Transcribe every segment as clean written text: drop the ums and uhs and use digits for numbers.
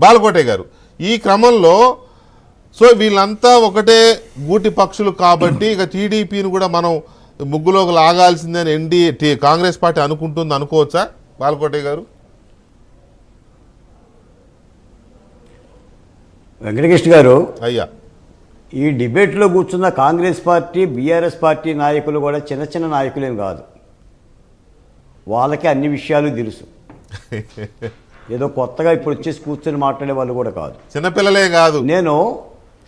బాలకోటే గారు ఈ క్రమంలో సో వీళ్ళంతా ఒకటే గూటి పక్షులు కాబట్టి ఇక టీడీపీని కూడా మనం ముగ్గులోకి లాగాల్సిందని ఎన్డీఏ కాంగ్రెస్ పార్టీ అనుకుంటుంది అనుకోవచ్చా బాలకోటే గారు? వెంకటకృష్ణ గారు, అయ్యా, ఈ డిబేట్లో కూర్చున్న కాంగ్రెస్ పార్టీ బీఆర్ఎస్ పార్టీ నాయకులు కూడా చిన్న చిన్న నాయకులేం కాదు. వాళ్ళకి అన్ని విషయాలు తెలుసు. ఏదో కొత్తగా ఇప్పుడు వచ్చేసి కూర్చొని మాట్లాడే వాళ్ళు కూడా కాదు, చిన్నపిల్లలే కాదు. నేను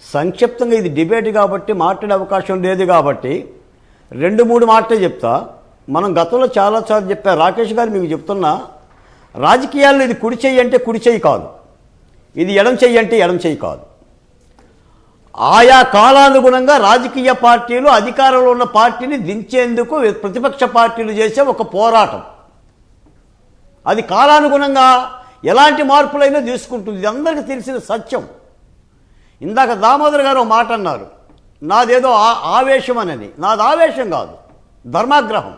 సంక్షిప్తంగా ఇది డిబేట్ కాబట్టి మాట్లాడే అవకాశం లేదు కాబట్టి 2-3 మాటలే చెప్తా. మనం గతంలో చాలాసార్లు చెప్పారు. రాకేష్ గారు మీకు చెప్తున్నా, రాజకీయాల్లో ఇది కుడి చెయ్యి అంటే కుడి చెయ్యి కాదు, ఇది ఎడం చెయ్యి అంటే ఎడం చెయ్యి కాదు. ఆయా కాలానుగుణంగా రాజకీయ పార్టీలు అధికారంలో ఉన్న పార్టీని దించేందుకు ప్రతిపక్ష పార్టీలు చేసే ఒక పోరాటం. అది కాలానుగుణంగా ఎలాంటి మార్పులైనా తీసుకుంటుంది. ఇది అందరికీ తెలిసిన సత్యం. ఇందాక దామోదర్ గారు మాట అన్నారు, నాదేదో ఆవేశం అనేది. నాది ఆవేశం కాదు, ధర్మాగ్రహం.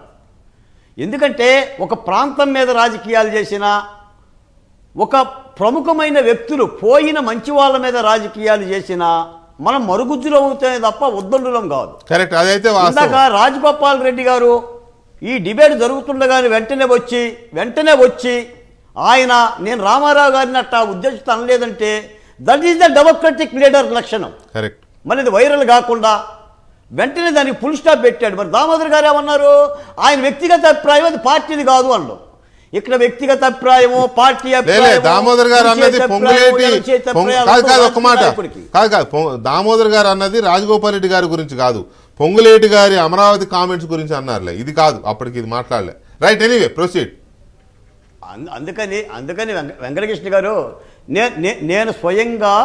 ఎందుకంటే ఒక ప్రాంతం మీద రాజకీయాలు చేసిన ఒక ప్రముఖమైన వ్యక్తులు పోయిన మంచి వాళ్ళ మీద రాజకీయాలు చేసిన మనం మరుగుజ్జులు అవుతాయి తప్ప ఉద్దండులం కాదు. కరెక్ట్, అదైతే ఇందాక రాజగోపాల్ రెడ్డి గారు ఈ డిబేట్ జరుగుతుండగానే వెంటనే వచ్చి ఆయన నేను రామారావు గారిని అట్లా ఉద్దేశిత అనలేదంటే that is the democratic leader లక్షణం. కరెక్ట్. మళ్ళీ ఇది వైరల్ కాకుండా వెంటనే దానికి ఫుల్ స్టాప్ పెట్టాడు. మరి దామోదర్ గారు ఏమన్నారు, ఆయన వ్యక్తిగత అభిప్రాయం, అది పార్టీది కాదు అన్నారు. ఇక్కడ వ్యక్తిగత అభిప్రాయము, పార్టీ అభిప్రాయం. దామోదర్ గారు అన్నది పొంగులేటి కాదు, ఒక మాట కాదు. దామోదర్ గారు అన్నది రాజగోపాల్ రెడ్డి గారి గురించి కాదు, పొంగులేటి గారి అమరావతి కామెంట్స్ గురించి అన్నారులే. ఇది కాదు, అప్పటికి ఇది మాట్లాడలే. Right, anyway proceed. అందుకని వెంకటకృష్ణ గారు, నేను స్వయంగా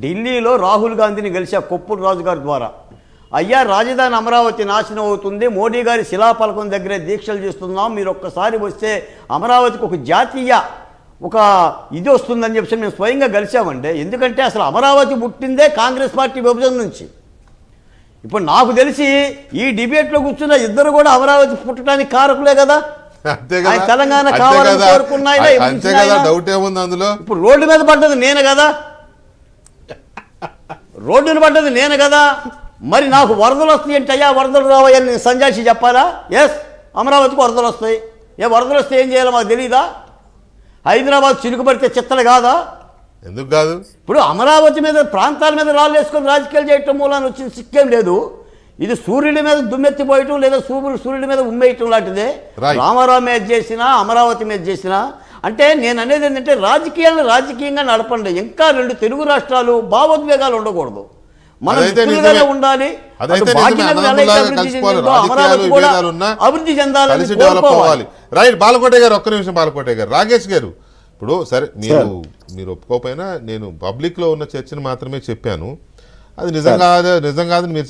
ఢిల్లీలో రాహుల్ గాంధీని కలిసా కొప్పుల రాజు గారి ద్వారా. అయ్యా, రాజధాని అమరావతి నాశనం అవుతుంది, మోడీ గారి శిలాఫలకం దగ్గరే దీక్షలు చేస్తున్నాం, మీరు ఒక్కసారి వస్తే అమరావతికి ఒక జాతీయ ఒక ఇది వస్తుందని చెప్పి మేము స్వయంగా కలిసామండి. ఎందుకంటే అసలు అమరావతి పుట్టిందే కాంగ్రెస్ పార్టీ విభజన నుంచి. ఇప్పుడు నాకు తెలిసి ఈ డిబేట్లో కూర్చున్న ఇద్దరు కూడా అమరావతి పుట్టడానికి కారకులే కదా. తెలంగాణ కావాలని కోరుకున్నాయి, డౌట్ ఏముంది అందులో? ఇప్పుడు రోడ్డు మీద పడ్డది నేను కదా, రోడ్డును పడ్డది నేను కదా. మరి నాకు వరదలు వస్తాయి అంటే అయ్యా వరదలు రావని నేను సంజాషి చెప్పాలా? ఎస్, అమరావతికి వరదలు వస్తాయి. వరదలు వస్తే ఏం చేయాలో మాకు తెలీదా? హైదరాబాద్ చిలుకుపడితే చిత్తలు కాదా? ఎందుకు కాదు? ఇప్పుడు అమరావతి మీద ప్రాంతాల మీద రాళ్ళు వేసుకొని రాజకీయాలు చేయటం మూలాన్ని వచ్చిన సిక్కేం లేదు. ఇది సూర్యుడి మీద దుమ్మెత్తిపోయటం లేదా సూర్యుడి మీద ఉమ్మేయటం లాంటిదే. రామారావు మీద చేసినా అమరావతి మీద చేసినా. అంటే నేను అనేది ఏంటంటే రాజకీయాలను రాజకీయంగా నడపండి. ఇంకా 2 తెలుగు రాష్ట్రాలు భావోద్వేగాలు ఉండకూడదు, మనం ఉండాలి. అభివృద్ధి చెందాలి. రైట్, బాలకోటే గారు ఒక్క నిమిషం. బాలకోటే గారు, రాకేష్ గారు, ఇప్పుడు సరే మీరు ఒప్పుకోకపోయినా నేను పబ్లిక్ లో ఉన్న చర్చను మాత్రమే చెప్పాను. అది నిజం కాదని మీరు